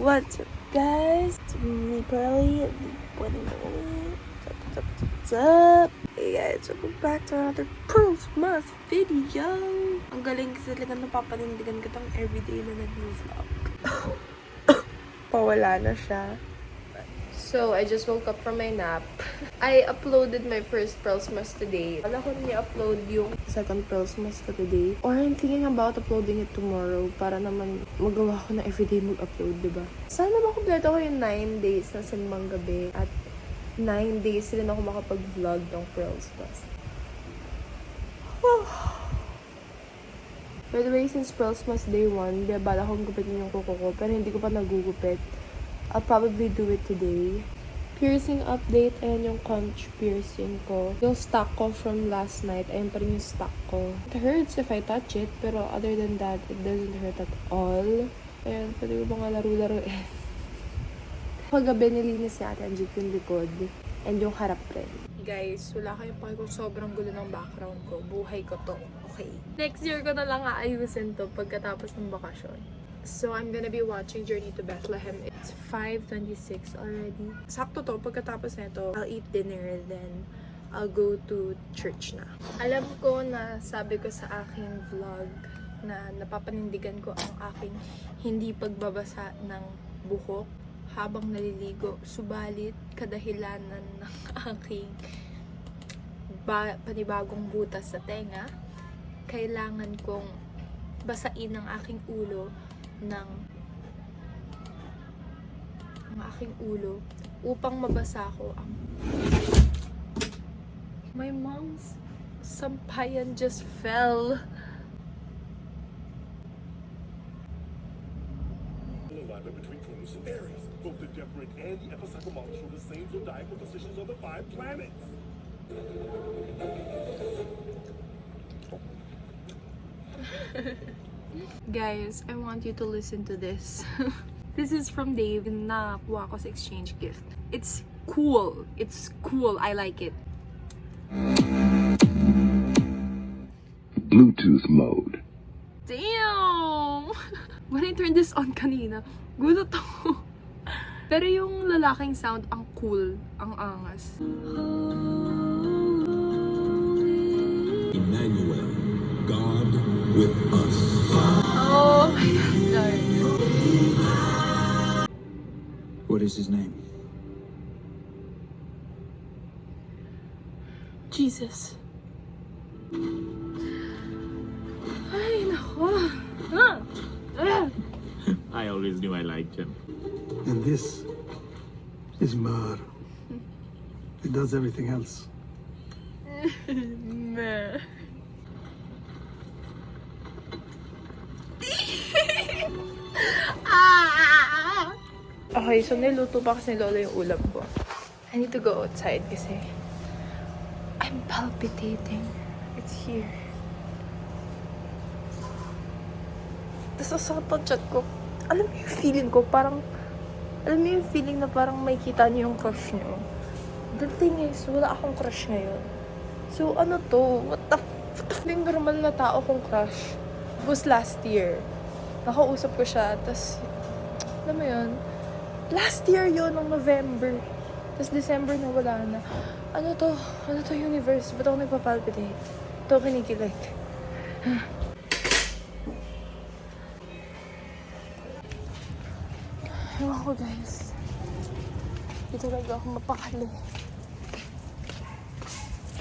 What's up, guys? It's me, Pearly. What's up? Hey guys, welcome back to another Pearl's Must video. Ang galing kasi talaga napapanindigan ko tong everyday na nag-vlog. Pawala na siya. So, I just woke up from my nap. I uploaded my first Pearl's Must today. Wala ko ni-upload yung second Pearl's Must today. Or I'm thinking about uploading it tomorrow para naman magawa ko na everyday mag-upload, diba? Sana makompleto ko yung 9 days na simbang gabi at 9 days rin ako makapag-vlog ng Pearl's Must. By the way, since Pearl's Must day 1, bala kong gupitin yung kuko ko, pero hindi ko pa nagugupit. I'll probably do it today. Piercing update, ayan yung conch piercing ko. Yung stock ko from last night, ayan pa rin yung stock ko. It hurts if I touch it, pero other than that, it doesn't hurt at all. Ayan, pwede ko mga laro-laro eh. Paggabi nilinis ni Ate Anjit yung likod, and yung harap rin. Guys, wala kayong pake kung sobrang gulo ng background ko. Buhay ko to. Okay. Next year ko na lang aayusin to pagkatapos ng bakasyon. So, I'm gonna be watching Journey to Bethlehem. It's 5:26 already. Sakto to, pagkatapos nito, I'll eat dinner, then I'll go to church na. Alam ko na sabi ko sa aking vlog na napapanindigan ko ang aking hindi pagbabasa ng buhok habang naliligo. Subalit, kadahilanan ng aking panibagong butas sa tenga, kailangan kong basain ang aking ulo upang mabasa ko ang my mom's sampayan just fell. Alignment between Cronus and Aries. Both the Deferent and the epicycle models show the same zodiacal positions of the 5 planets. Guys, I want you to listen to this. This is from Dave na nakuha ko sa exchange gift. It's cool. It's cool. I like it. Bluetooth mode. Damn! When I turned this on kanina, gulo to. Pero yung lalaking sound, ang cool. Ang angas. Emmanuel, God with us. Oh my God. What is his name? Jesus. Ay, nako. Ah! Ah! I always knew I liked him. And this is Mar. It does everything else. Meh. Okay, so niluto pa kasi ni Lola yung ulam ko. I need to go outside kasi I'm palpitating. It's here. Tapos sa chat ko, alam mo yung feeling ko, parang, alam mo yung feeling na parang may kita niyo yung crush niyo. The thing is, wala akong crush ngayon. So, ano to? What the yung normal na tao kong crush. It was last year. Nakausap ko siya, tapos, alam mo yun, last year yun, ng November. Tapos December na wala na. Ano to? Ano to, universe? Ba't ako nagpapalpitate? Ito kinikilig. Ewan ko, guys. Dito talaga ako mapakali.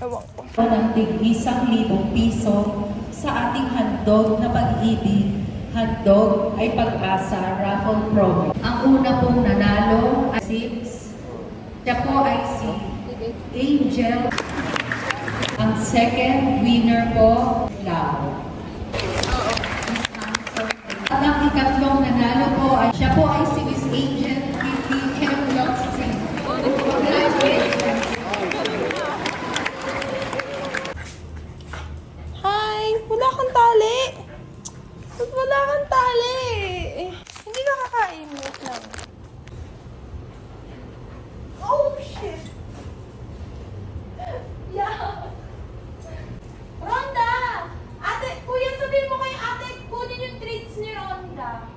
Ewan ko. ng tig-1,000 piso sa ating handog na pag-ibig. Handog ay pag-asa raffle promo. Ang una pong nanalo ay 6. Siya po ay si Angel. Ang second winner po, Lao. At ang ikatlong nanalo po ay siya po ay si Miss Angel Kitty Kemloxi. Congratulations! Hi! Wala kang tali! Ba't wala kang tali? Hindi ka kakain. Wait lang. Oh, shit! Yeah! Rhonda! Ate, kuya, sabihin mo kay ate, kunin yung treats ni Rhonda.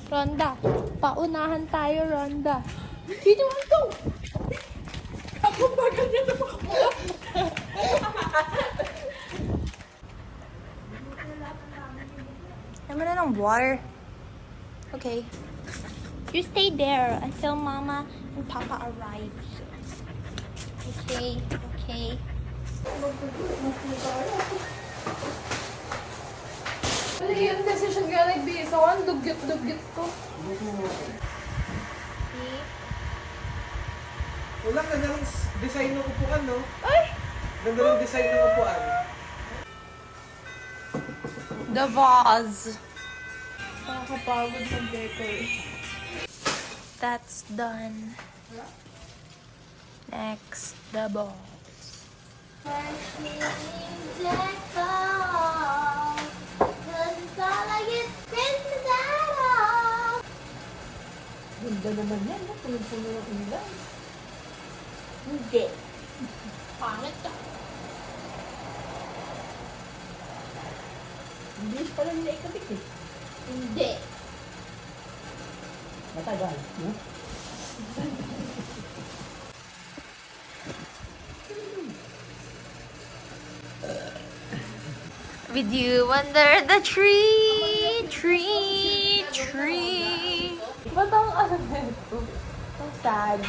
Ronda, paunahan tayo, Ronda. Sino man to? Ako ba ganyan na makapula? I'm running on water. Okay. You stay there until Mama and Papa arrives. Okay, okay. Ano yun kasi siya nga nagbihis ako. Ang dugyot-dugyot ko. Wala, ganda ng design ng upuan, no? Ay! Ganda ng design ng upuan. The vase. Nakakapagod mag-decorate. That's done. Next, the balls. Ganda naman yan. Puno-puno ng ilaw. Hindi. Pangit ka. English pala nila ikabit eh. Hindi. Matagal. No? With you under the tree, tree, tree. Ba't ang ano nito? Ang sad.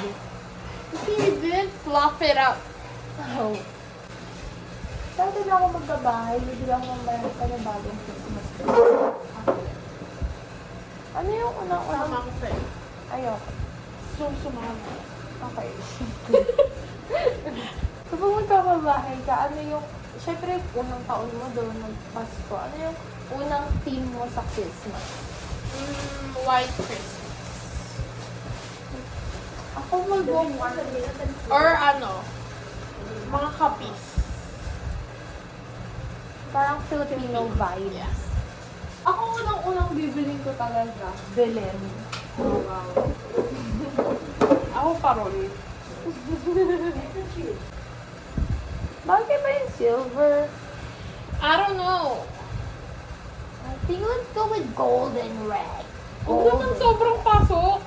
Kasi you didn't fluff it up. Oh. Dati na ako magbabahay, hindi lang ako mayroon ka ng bagong Christmas tree. Ano yung unang-unang? Sama ko sa'yo. Ayoko. Sumama. Okay. So, pag magkakabahay ka, ano yung, syempre, unang taon mo doon, mag-Pasko, ano yung unang theme mo sa Christmas? White Christmas. Ako mag-one. Or ano, mga kapis. Parang Filipino vibes. Ako unang-unang bibiling ko talaga, Belen. Oh, wow. Ako parol. Bakit ba yung silver? I don't know. I think let's go with gold and red. Huwag naman sobrang pasok.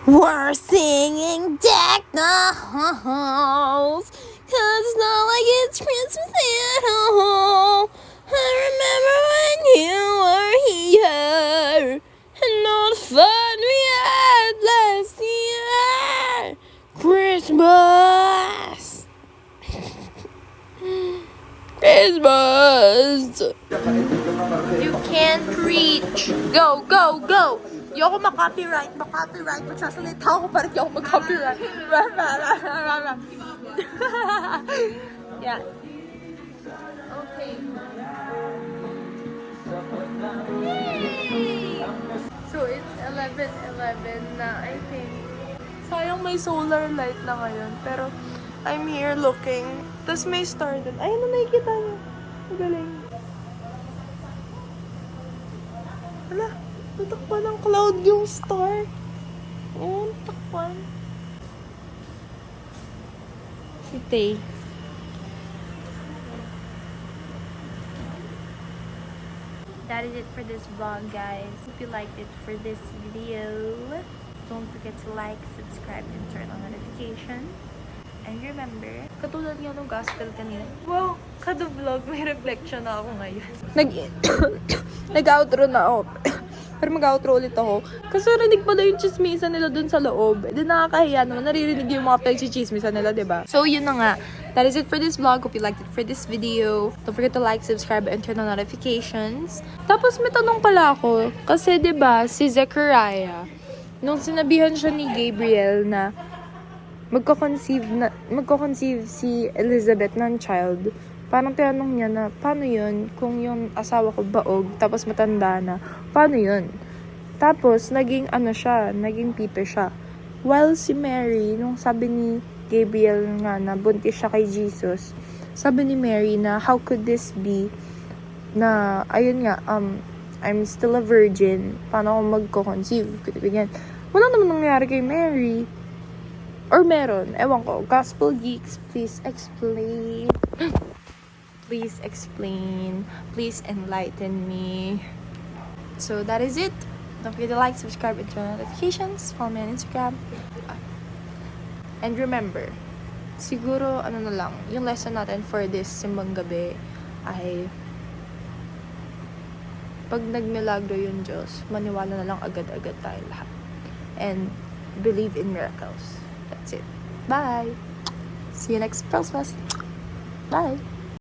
We're singing Deck the Halls, 'cause it's not like it's Christmas at all. I remember when you were here, and all the fun we had last year. Christmas! Christmas! You can't preach. Go, go, go! Ayoko makopyright. Makopyright. Magsasalita ako para di ako mag-copyright. Yeah. Okay. So, it's 11:11 na, I think. Sayang may solar light na ngayon. Pero, I'm here looking. Tapos may star dun. Ayun na, nakikita niyo. Magaling. Wala. Natakpan ng cloud yung star. Ayun, takpan. Si Tay. That is it for this vlog, guys. If you liked it for this video, don't forget to like, subscribe, and turn on notifications. And remember, Katulad nga nung gospel kanina. Wow, kada vlog may reflection na ako ngayon. Nag-outro na ako. Pero mag-outro ulit ako. Kasi narinig pala yung chismisan nila dun sa loob. Di nakakahiya naman. Naririnig yung mga pag-chismisan nila, diba? So, yun na nga. That is it for this vlog. Hope you liked it for this video. Don't forget to like, subscribe, and turn on notifications. Tapos may tanong pala ako. Kasi, diba, si Zechariah, nung sinabihan siya ni Gabriel na magko-conceive si Elizabeth ng child, parang tinanong niya na, paano yun? Kung yung asawa ko baog, tapos matanda na, paano yun? Tapos, naging pipe siya. While si Mary, nung sabi ni Gabriel nga na buntis siya kay Jesus, sabi ni Mary na, how could this be? Na, ayun nga, I'm still a virgin. Paano ako magko-conceive? Ganyan. Wala naman nangyari kay Mary. Or meron. Ewan ko. Gospel geeks, please explain. Please explain. Please enlighten me. So that is it. Don't forget to like, subscribe, and turn on notifications. Follow me on Instagram. And remember, siguro ano na lang, yung lesson natin for this simbang gabi ay pag nagmilagro yung Diyos, maniwala na lang agad-agad tayo lahat. And believe in miracles. That's it. Bye! See you next Pearls Fest. Bye!